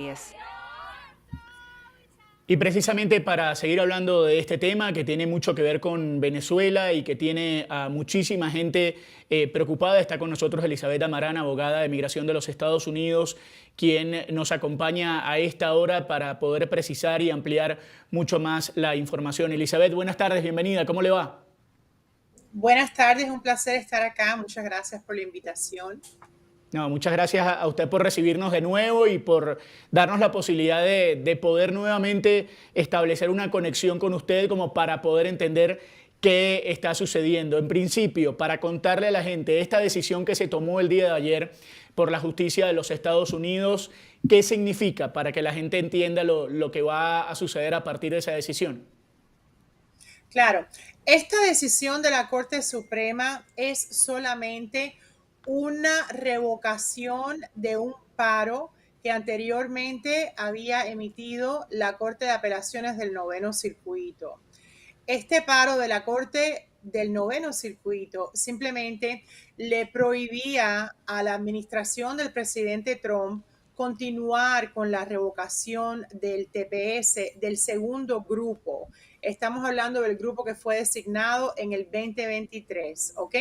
Yes. Y precisamente para seguir hablando de este tema que tiene mucho que ver con Venezuela y que tiene a muchísima gente preocupada, está con nosotros Elizabeth Amarán, abogada de migración de los Estados Unidos, quien nos acompaña a esta hora para poder precisar y ampliar mucho más la información. Elizabeth, buenas tardes, bienvenida, ¿cómo le va? Buenas tardes, un placer estar acá. Muchas gracias por la invitación. No, muchas gracias a usted por recibirnos de nuevo y por darnos la posibilidad de poder nuevamente establecer una conexión con usted como para poder entender qué está sucediendo. En principio, para contarle a la gente esta decisión que se tomó el día de ayer por la justicia de los Estados Unidos, ¿qué significa para que la gente entienda lo que va a suceder a partir de esa decisión? Claro, esta decisión de la Corte Suprema es solamente una revocación de un paro que anteriormente había emitido la Corte de Apelaciones del Noveno Circuito. Este paro de la Corte del Noveno Circuito simplemente le prohibía a la administración del presidente Trump continuar con la revocación del TPS del segundo grupo. Estamos hablando del grupo que fue designado en el 2023, ¿ok?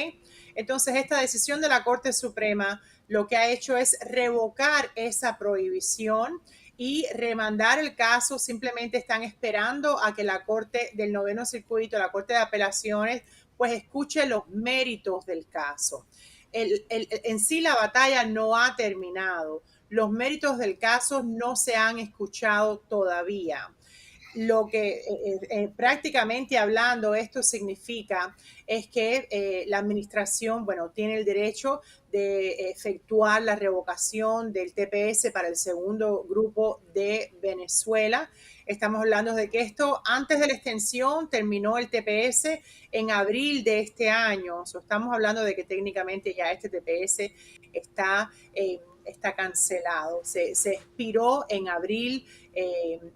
Entonces, esta decisión de la Corte Suprema lo que ha hecho es revocar esa prohibición y remandar el caso. Simplemente están esperando a que la Corte del Noveno Circuito, la Corte de Apelaciones, pues escuche los méritos del caso. En sí la batalla no ha terminado. Los méritos del caso no se han escuchado todavía. Lo que prácticamente hablando esto significa es que la administración, bueno, tiene el derecho de efectuar la revocación del TPS para el segundo grupo de Venezuela. Estamos hablando de que esto antes de la extensión terminó el TPS en abril de este año. Estamos hablando de que técnicamente ya este TPS está cancelado. Se expiró en abril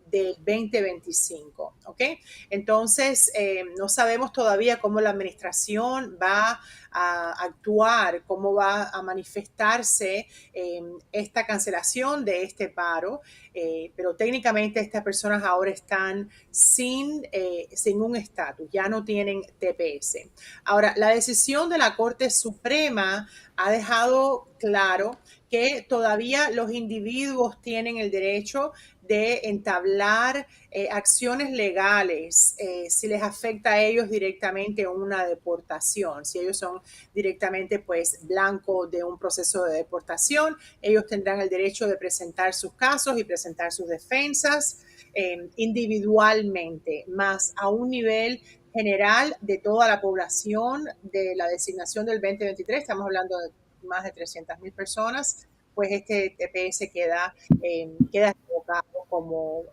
del 2025, ¿ok? Entonces, no sabemos todavía cómo la administración va a actuar, cómo va a manifestarse esta cancelación de este paro, pero técnicamente estas personas ahora están sin un estatus, ya no tienen TPS. Ahora, la decisión de la Corte Suprema ha dejado claro que todavía los individuos tienen el derecho de entablar acciones legales si les afecta a ellos directamente una deportación. Si ellos son directamente pues blanco de un proceso de deportación, ellos tendrán el derecho de presentar sus casos y presentar sus defensas individualmente, más a un nivel general de toda la población de la designación del 2023. Estamos hablando de más de 300,000 personas, pues este TPS queda revocado como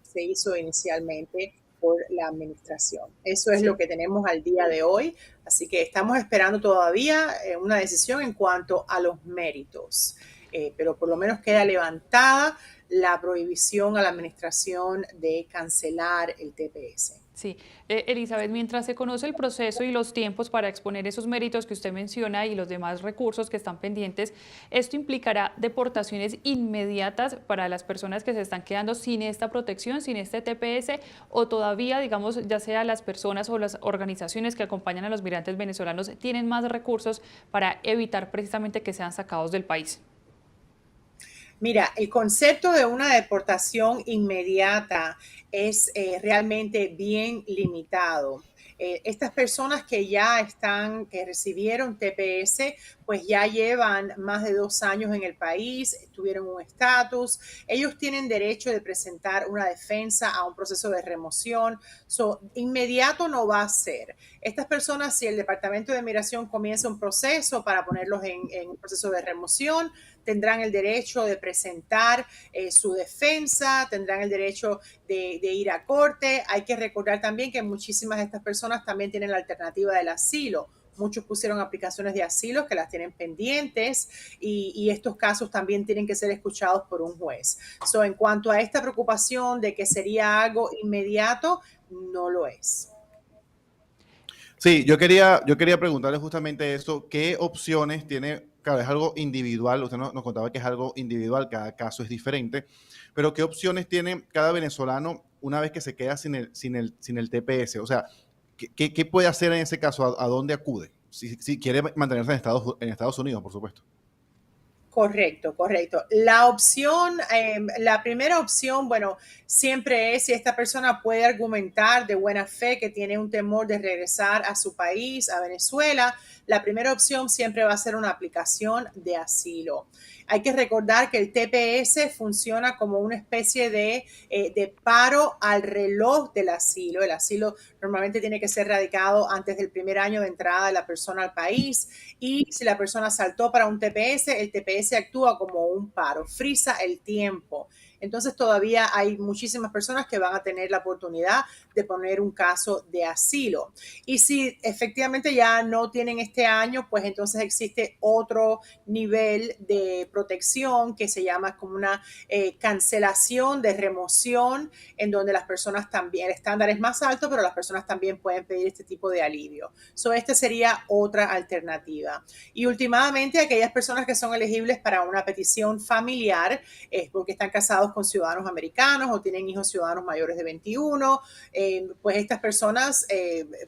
se hizo inicialmente por la administración. Eso es lo Sí. que tenemos al día de hoy, así que estamos esperando todavía una decisión en cuanto a los méritos, pero por lo menos queda levantada la prohibición a la administración de cancelar el TPS. Sí, Elizabeth, mientras se conoce el proceso y los tiempos para exponer esos méritos que usted menciona y los demás recursos que están pendientes, ¿esto implicará deportaciones inmediatas para las personas que se están quedando sin esta protección, sin este TPS, o todavía, digamos, ya sea las personas o las organizaciones que acompañan a los migrantes venezolanos tienen más recursos para evitar precisamente que sean sacados del país? Mira, el concepto de una deportación inmediata es realmente bien limitado. Estas personas que recibieron TPS, pues ya llevan más de 2 años en el país, tuvieron un estatus, ellos tienen derecho de presentar una defensa a un proceso de remoción. Inmediato no va a ser. Estas personas, si el Departamento de Migración comienza un proceso para ponerlos en un proceso de remoción, tendrán el derecho de presentar su defensa, tendrán el derecho de ir a corte. Hay que recordar también que muchísimas de estas personas también tienen la alternativa del asilo. Muchos pusieron aplicaciones de asilo que las tienen pendientes y estos casos también tienen que ser escuchados por un juez. En cuanto a esta preocupación de que sería algo inmediato, no lo es. Sí, yo quería preguntarle justamente eso, ¿qué opciones tiene? Claro, es algo individual, usted nos contaba que es algo individual, cada caso es diferente, pero ¿qué opciones tiene cada venezolano una vez que se queda sin el TPS? O sea, ¿qué puede hacer en ese caso? ¿A dónde acude? Si quiere mantenerse en Estados Unidos, por supuesto. Correcto, correcto. La primera opción, bueno, siempre es si esta persona puede argumentar de buena fe que tiene un temor de regresar a su país, a Venezuela, la primera opción siempre va a ser una aplicación de asilo. Hay que recordar que el TPS funciona como una especie de paro al reloj del asilo. El asilo normalmente tiene que ser radicado antes del primer año de entrada de la persona al país y si la persona saltó para un TPS, el TPS actúa como un paro, frisa el tiempo. Entonces todavía hay muchísimas personas que van a tener la oportunidad de poner un caso de asilo. Y si efectivamente ya no tienen este año, pues entonces existe otro nivel de protección que se llama como una cancelación de remoción, en donde las personas también, el estándar es más alto, pero las personas también pueden pedir este tipo de alivio. Esta sería otra alternativa. Y últimamente, aquellas personas que son elegibles para una petición familiar, porque están casados con ciudadanos americanos o tienen hijos ciudadanos mayores de 21, pues estas personas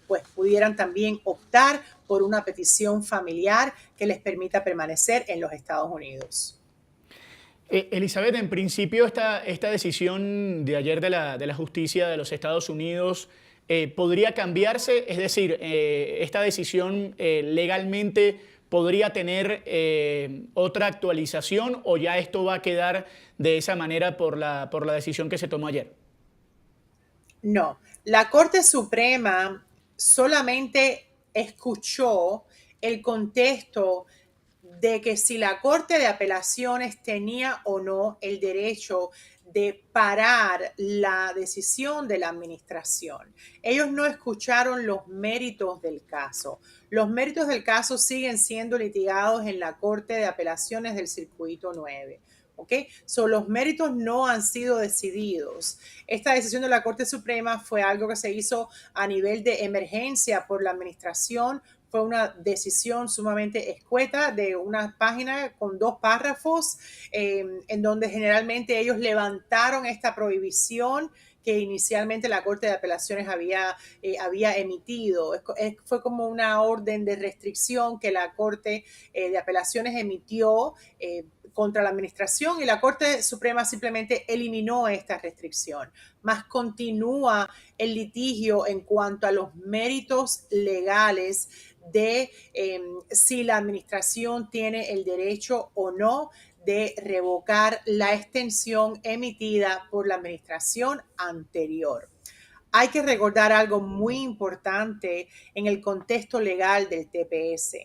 pues pudieran también optar por una petición familiar que les permita permanecer en los Estados Unidos. Elizabeth, en principio esta decisión de ayer de la justicia de los Estados Unidos podría cambiarse, es decir, esta decisión legalmente podría tener otra actualización o ya esto va a quedar de esa manera por la decisión que se tomó ayer. No, la Corte Suprema solamente escuchó el contexto de que si la Corte de Apelaciones tenía o no el derecho de parar la decisión de la administración. Ellos no escucharon los méritos del caso. Los méritos del caso siguen siendo litigados en la Corte de Apelaciones del Circuito 9. ¿Okay? Los méritos no han sido decididos. Esta decisión de la Corte Suprema fue algo que se hizo a nivel de emergencia por la administración. Fue una decisión sumamente escueta de una página con 2 párrafos en donde generalmente ellos levantaron esta prohibición que inicialmente la Corte de Apelaciones había emitido. Fue como una orden de restricción que la Corte de Apelaciones emitió contra la administración y la Corte Suprema simplemente eliminó esta restricción, más continúa el litigio en cuanto a los méritos legales de si la administración tiene el derecho o no de revocar la extensión emitida por la administración anterior. Hay que recordar algo muy importante en el contexto legal del TPS.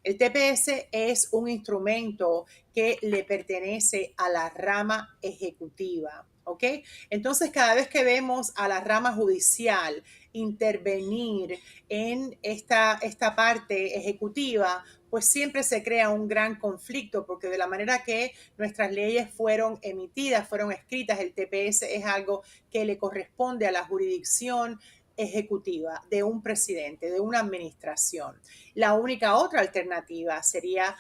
El TPS es un instrumento que le pertenece a la rama ejecutiva, ¿ok? Entonces, cada vez que vemos a la rama judicial intervenir en esta parte ejecutiva, pues siempre se crea un gran conflicto, porque de la manera que nuestras leyes fueron emitidas, fueron escritas, el TPS es algo que le corresponde a la jurisdicción ejecutiva de un presidente, de una administración. La única otra alternativa sería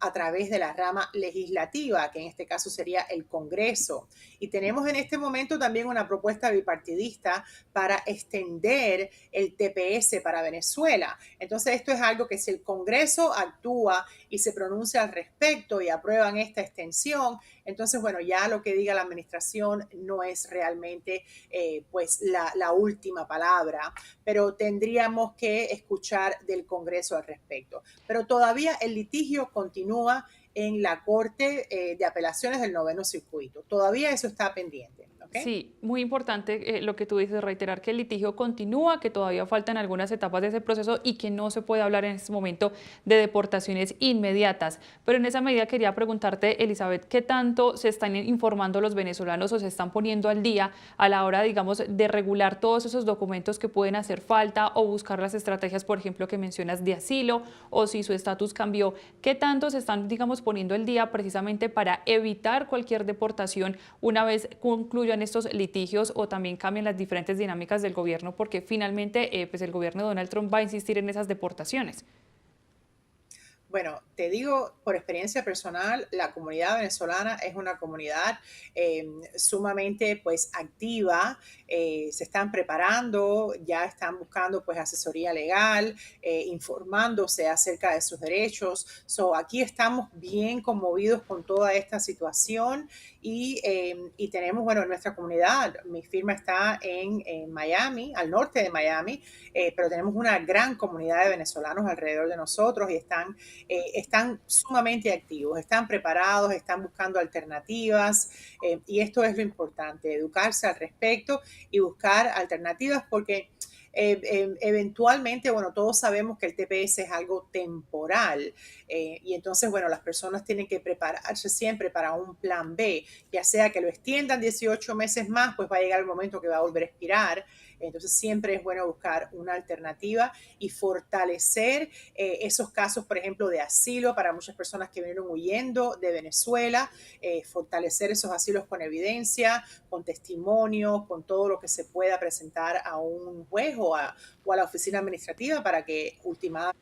a través de la rama legislativa, que en este caso sería el Congreso. Y tenemos en este momento también una propuesta bipartidista para extender el TPS para Venezuela. Entonces, esto es algo que si el Congreso actúa y se pronuncia al respecto y aprueban esta extensión, entonces, bueno, ya lo que diga la administración no es realmente pues la última palabra, pero tendríamos que escuchar del Congreso al respecto. Pero todavía el litigio continúa en la Corte de Apelaciones del Noveno Circuito. Todavía eso está pendiente. ¿Okay? Sí, muy importante lo que tú dices, reiterar que el litigio continúa, que todavía faltan algunas etapas de ese proceso y que no se puede hablar en este momento de deportaciones inmediatas. Pero en esa medida quería preguntarte, Elizabeth, ¿qué tanto se están informando los venezolanos o se están poniendo al día a la hora, digamos, de regular todos esos documentos que pueden hacer falta o buscar las estrategias, por ejemplo, que mencionas de asilo o si su estatus cambió? ¿Qué tanto se están, digamos, poniendo al día precisamente para evitar cualquier deportación una vez concluyan resuelvan estos litigios o también cambien las diferentes dinámicas del gobierno, porque finalmente pues el gobierno de Donald Trump va a insistir en esas deportaciones. Bueno, te digo por experiencia personal, la comunidad venezolana es una comunidad sumamente pues activa, se están preparando, ya están buscando pues asesoría legal, informándose acerca de sus derechos. So, aquí estamos bien conmovidos con toda esta situación y tenemos, bueno, nuestra comunidad, mi firma está en Miami, al norte de Miami, pero tenemos una gran comunidad de venezolanos alrededor de nosotros y están sumamente activos, están preparados, están buscando alternativas y esto es lo importante, educarse al respecto y buscar alternativas porque eventualmente, bueno, todos sabemos que el TPS es algo temporal y entonces, bueno, las personas tienen que prepararse siempre para un plan B, ya sea que lo extiendan 18 meses más, pues va a llegar el momento que va a volver a expirar. Entonces siempre es bueno buscar una alternativa y fortalecer esos casos, por ejemplo, de asilo para muchas personas que vinieron huyendo de Venezuela, fortalecer esos asilos con evidencia, con testimonios, con todo lo que se pueda presentar a un juez o a la oficina administrativa para que ultimada.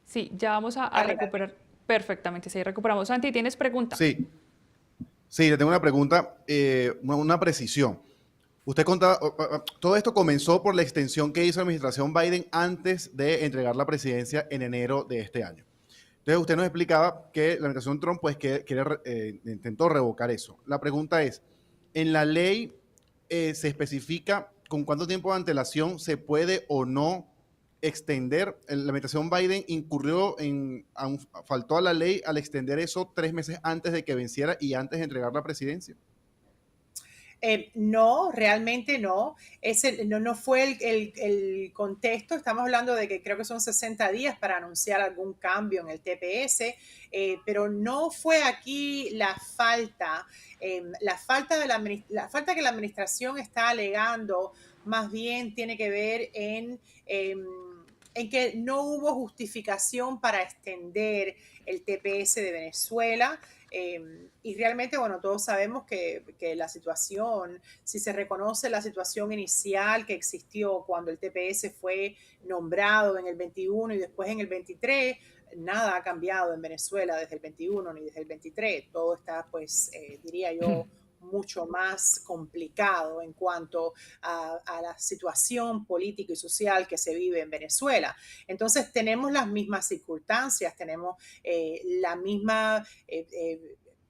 Sí, ya vamos a recuperar perfectamente. Sí, recuperamos. Santi, ¿tienes pregunta? Sí, sí, le tengo una pregunta, una precisión. Usted contaba, todo esto comenzó por la extensión que hizo la administración Biden antes de entregar la presidencia en enero de este año. Entonces, usted nos explicaba que la administración Trump pues, intentó revocar eso. La pregunta es, ¿en la ley se especifica con cuánto tiempo de antelación se puede o no extender? La administración Biden faltó a la ley al extender eso 3 meses antes de que venciera y antes de entregar la presidencia. No, realmente no. No fue el contexto. Estamos hablando de que creo que son 60 días para anunciar algún cambio en el TPS, pero no fue aquí la falta. La falta que la administración está alegando más bien tiene que ver en que no hubo justificación para extender el TPS de Venezuela. Y realmente, bueno, todos sabemos que la situación, si se reconoce la situación inicial que existió cuando el TPS fue nombrado en el 21 y después en el 23, nada ha cambiado en Venezuela desde el 21 ni desde el 23. Todo está, pues, diría yo, mucho más complicado en cuanto a la situación política y social que se vive en Venezuela. Entonces tenemos las mismas circunstancias, tenemos la misma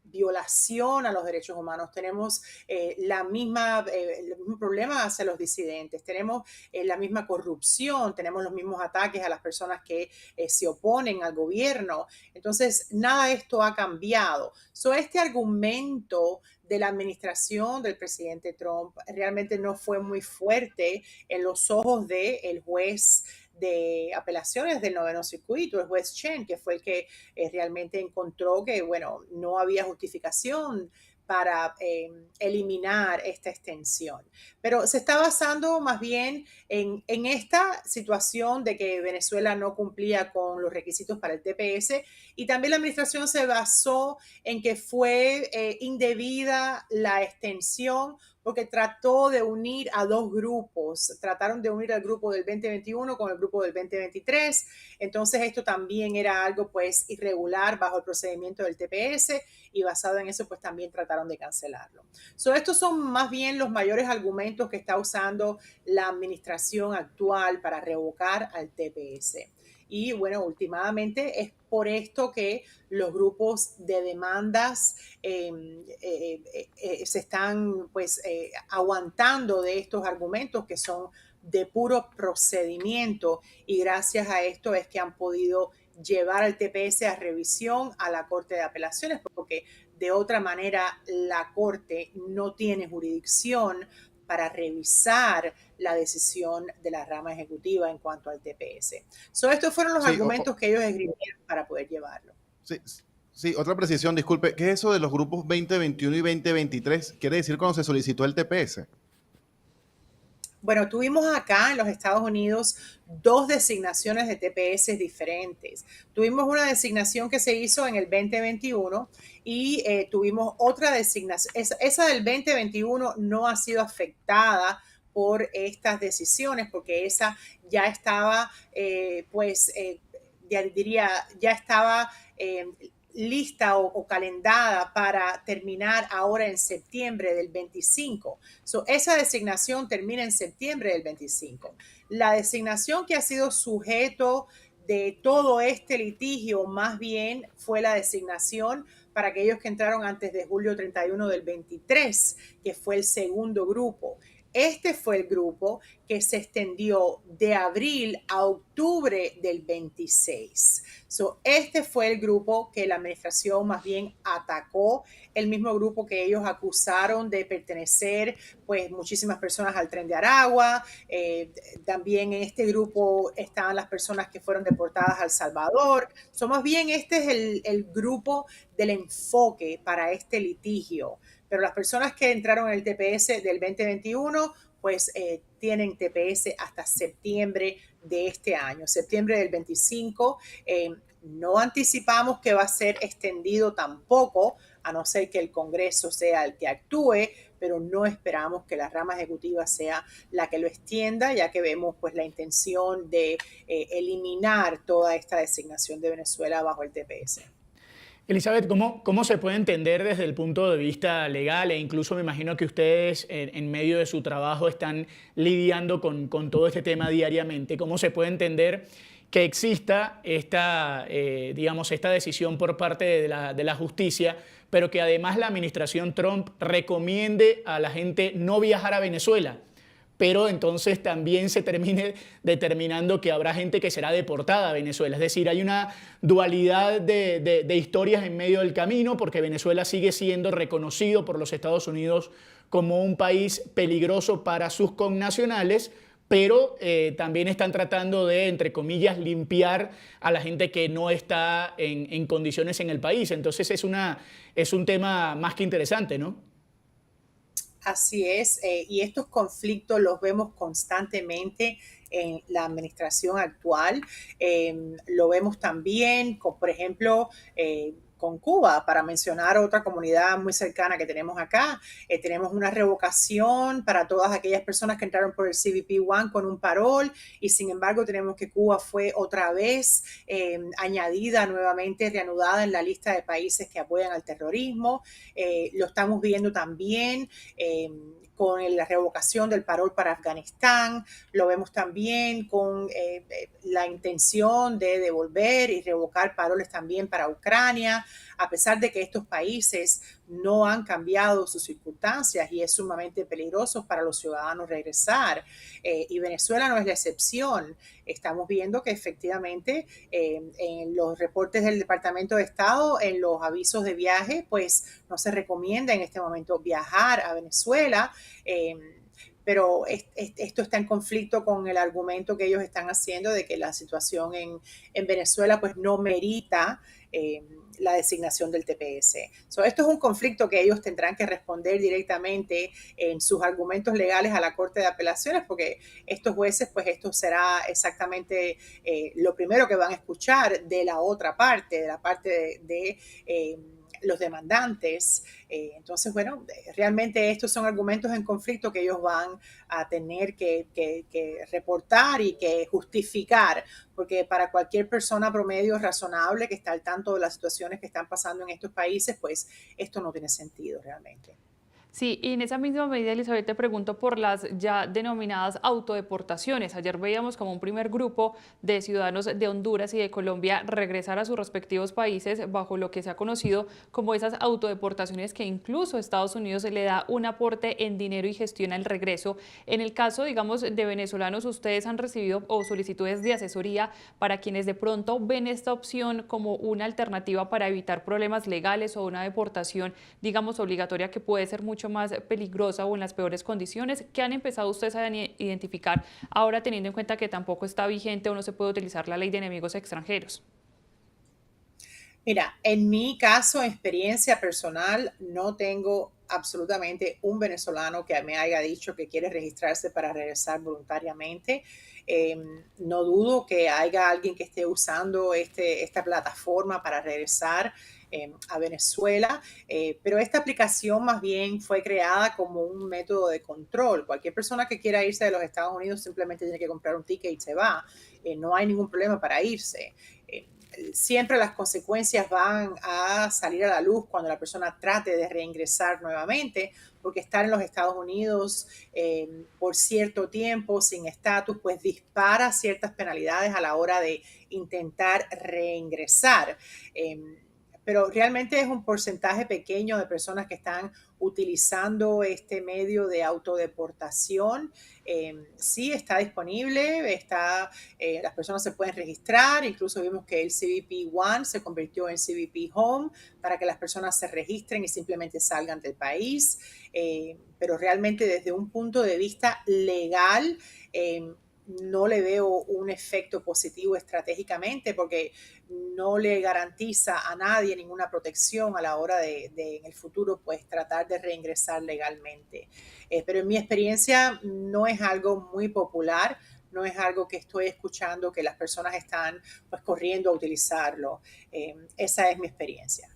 violación a los derechos humanos, tenemos el mismo problema hacia los disidentes, tenemos la misma corrupción, tenemos los mismos ataques a las personas que se oponen al gobierno. Entonces, nada de esto ha cambiado. Este argumento de la administración del presidente Trump realmente no fue muy fuerte en los ojos del juez de apelaciones del noveno circuito, el juez Chen, que fue el que realmente encontró que, bueno, no había justificación para eliminar esta extensión. Pero se está basando más bien en esta situación de que Venezuela no cumplía con los requisitos para el TPS y también la administración se basó en que fue indebida la extensión porque trató de unir a dos grupos, trataron de unir al grupo del 2021 con el grupo del 2023, entonces esto también era algo pues irregular bajo el procedimiento del TPS y basado en eso pues también trataron de cancelarlo. Estos son más bien los mayores argumentos que está usando la administración actual para revocar al TPS. Y bueno, últimamente es por esto que los grupos de demandas se están pues aguantando de estos argumentos que son de puro procedimiento y gracias a esto es que han podido llevar al TPS a revisión a la Corte de Apelaciones porque de otra manera la Corte no tiene jurisdicción para revisar la decisión de la rama ejecutiva en cuanto al TPS. Estos fueron los argumentos que ellos escribieron para poder llevarlo. Sí, otra precisión, disculpe, ¿qué es eso de los grupos 2021 y 2023? ¿Quiere decir cuando se solicitó el TPS? Bueno, tuvimos acá en los Estados Unidos dos designaciones de TPS diferentes. Tuvimos una designación que se hizo en el 2021 y tuvimos otra designación. Esa del 2021 no ha sido afectada por estas decisiones porque esa ya estaba, ya diría, ya estaba lista o calendada para terminar ahora en septiembre del 25. Esa designación termina en septiembre del 25. La designación que ha sido sujeto de todo este litigio más bien fue la designación para aquellos que entraron antes de julio 31 del 23, que fue el segundo grupo. Este fue el grupo que se extendió de abril a octubre del 26. Este fue el grupo que la administración más bien atacó, el mismo grupo que ellos acusaron de pertenecer, pues, muchísimas personas al Tren de Aragua. También en este grupo estaban las personas que fueron deportadas a El Salvador. Más bien este es el grupo del enfoque para este litigio. Pero las personas que entraron en el TPS del 2021, pues tienen TPS hasta septiembre de este año, septiembre del 25. No anticipamos que va a ser extendido tampoco, a no ser que el Congreso sea el que actúe, pero no esperamos que la rama ejecutiva sea la que lo extienda, ya que vemos pues la intención de eliminar toda esta designación de Venezuela bajo el TPS. Elizabeth, ¿cómo se puede entender desde el punto de vista legal? E incluso me imagino que ustedes en medio de su trabajo están lidiando con todo este tema diariamente. ¿Cómo se puede entender que exista digamos, esta decisión por parte de la justicia, pero que además la administración Trump recomiende a la gente no viajar a Venezuela? Pero entonces también se termine determinando que habrá gente que será deportada a Venezuela. Es decir, hay una dualidad de historias en medio del camino, porque Venezuela sigue siendo reconocido por los Estados Unidos como un país peligroso para sus connacionales, pero también están tratando de, entre comillas, limpiar a la gente que no está en condiciones en el país. Entonces es un tema más que interesante, ¿no? Así es, y estos conflictos los vemos constantemente en la administración actual. Lo vemos también, con, por ejemplo, con Cuba, para mencionar otra comunidad muy cercana que tenemos acá. Tenemos una revocación para todas aquellas personas que entraron por el CBP-1 con un parol, y sin embargo tenemos que Cuba fue otra vez añadida nuevamente, reanudada en la lista de países que apoyan al terrorismo. Lo estamos viendo también con la revocación del parol para Afganistán. Lo vemos también con la intención de devolver y revocar paroles también para Ucrania, a pesar de que estos países no han cambiado sus circunstancias y es sumamente peligroso para los ciudadanos regresar. Y Venezuela no es la excepción. Estamos viendo que efectivamente en los reportes del Departamento de Estado, en los avisos de viaje, pues no se recomienda en este momento viajar a Venezuela. Pero esto está en conflicto con el argumento que ellos están haciendo de que la situación en Venezuela pues no merita la designación del TPS. Esto es un conflicto que ellos tendrán que responder directamente en sus argumentos legales a la Corte de Apelaciones, porque estos jueces, pues esto será exactamente lo primero que van a escuchar de la otra parte, de la parte de los demandantes. Entonces, bueno, realmente estos son argumentos en conflicto que ellos van a tener que reportar y que justificar, porque para cualquier persona promedio razonable que está al tanto de las situaciones que están pasando en estos países, pues esto no tiene sentido realmente. Sí, y en esa misma medida, Elizabeth, te pregunto por las ya denominadas autodeportaciones. Ayer veíamos como un primer grupo de ciudadanos de Honduras y de Colombia regresar a sus respectivos países bajo lo que se ha conocido como esas autodeportaciones que incluso Estados Unidos le da un aporte en dinero y gestiona el regreso. En el caso, digamos, de venezolanos, ¿ustedes han recibido o solicitudes de asesoría para quienes de pronto ven esta opción como una alternativa para evitar problemas legales o una deportación, digamos, obligatoria que puede ser mucho más peligrosa o en las peores condiciones? ¿Qué han empezado ustedes a identificar ahora, teniendo en cuenta que tampoco está vigente o no se puede utilizar la ley de enemigos extranjeros? Mira, en mi caso, experiencia personal, no tengo absolutamente un venezolano que me haya dicho que quiere registrarse para regresar voluntariamente. No dudo que haya alguien que esté usando esta plataforma para regresar a Venezuela, pero esta aplicación más bien fue creada como un método de control. Cualquier persona que quiera irse de los Estados Unidos simplemente tiene que comprar un ticket y se va. No hay ningún problema para irse. Siempre las consecuencias van a salir a la luz cuando la persona trate de reingresar nuevamente, porque estar en los Estados Unidos por cierto tiempo sin estatus, pues dispara ciertas penalidades a la hora de intentar reingresar. Pero realmente es un porcentaje pequeño de personas que están utilizando este medio de autodeportación. Sí, está disponible, las personas se pueden registrar, incluso vimos que el CBP One se convirtió en CBP Home para que las personas se registren y simplemente salgan del país. Pero realmente desde un punto de vista legal, no le veo un efecto positivo estratégicamente porque no le garantiza a nadie ninguna protección a la hora de en el futuro pues tratar de reingresar legalmente. Pero en mi experiencia no es algo muy popular, no es algo que estoy escuchando que las personas están pues corriendo a utilizarlo. Esa es mi experiencia.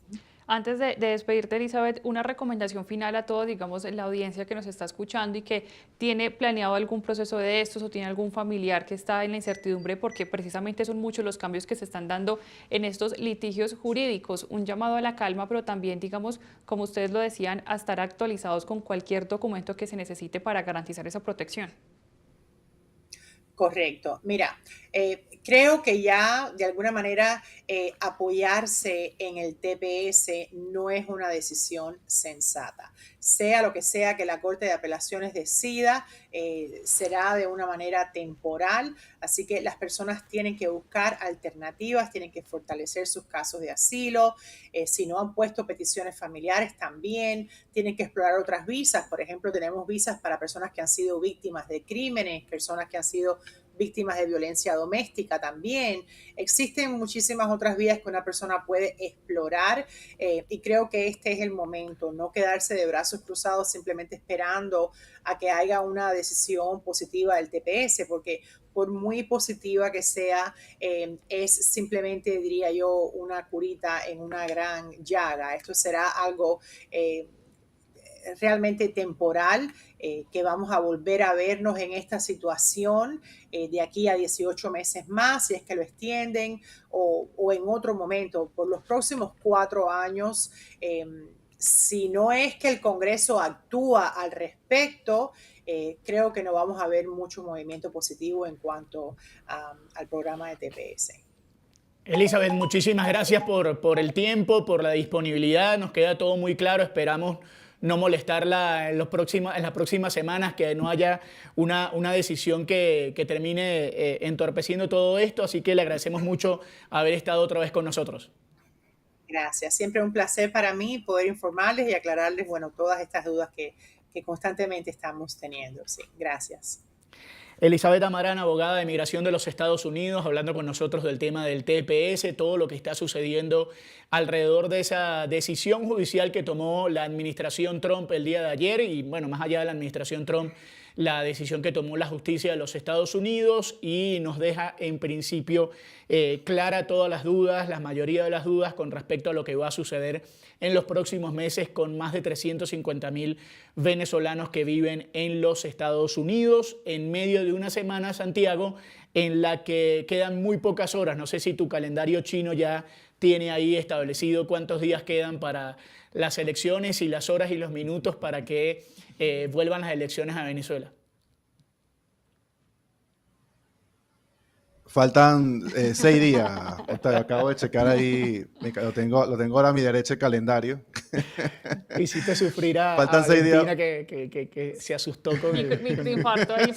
Antes de despedirte, Elizabeth, una recomendación final a todos, digamos, la audiencia que nos está escuchando y que tiene planeado algún proceso de estos o tiene algún familiar que está en la incertidumbre porque precisamente son muchos los cambios que se están dando en estos litigios jurídicos. Un llamado a la calma, pero también, digamos, como ustedes lo decían, a estar actualizados con cualquier documento que se necesite para garantizar esa protección. Correcto. Mira, creo que ya de alguna manera apoyarse en el TPS no es una decisión sensata. Sea lo que sea que la Corte de Apelaciones decida, será de una manera temporal, así que las personas tienen que buscar alternativas, tienen que fortalecer sus casos de asilo, si no han puesto peticiones familiares también, tienen que explorar otras visas. Por ejemplo, tenemos visas para personas que han sido víctimas de crímenes, personas que han sido víctimas de violencia doméstica también. Existen muchísimas otras vías que una persona puede explorar y creo que este es el momento, no quedarse de brazos cruzados simplemente esperando a que haya una decisión positiva del TPS, porque por muy positiva que sea, es simplemente, diría yo, una curita en una gran llaga. Esto será algo realmente temporal, que vamos a volver a vernos en esta situación de aquí a 18 meses más, si es que lo extienden, o en otro momento, por los próximos 4 años. Si no es que el Congreso actúa al respecto, creo que no vamos a ver mucho movimiento positivo en cuanto al programa de TPS. Elizabeth, muchísimas gracias por el tiempo, por la disponibilidad. Nos queda todo muy claro. Esperamos no molestarla en las próximas semanas, que no haya una decisión que termine entorpeciendo todo esto. Así que le agradecemos mucho haber estado otra vez con nosotros. Gracias. Siempre un placer para mí poder informarles y aclararles, bueno, todas estas dudas que constantemente estamos teniendo. Sí, gracias. Elizabeth Amarán, abogada de Migración de los Estados Unidos, hablando con nosotros del tema del TPS, todo lo que está sucediendo alrededor de esa decisión judicial que tomó la administración Trump el día de ayer y, bueno, más allá de la administración Trump, la decisión que tomó la justicia de los Estados Unidos, y nos deja en principio clara todas las dudas, la mayoría de las dudas con respecto a lo que va a suceder en los próximos meses con más de 350.000 venezolanos que viven en los Estados Unidos, en medio de una semana, Santiago, en la que quedan muy pocas horas. No sé si tu calendario chino ya tiene ahí establecido cuántos días quedan para las elecciones y las horas y los minutos para que vuelvan las elecciones a Venezuela. Faltan 6 días. Acabo de checar ahí, lo tengo ahora a mi derecha el calendario. Hiciste sufrir a Faltan 6 días. Valentina que se asustó con el... Mi infarto ahí.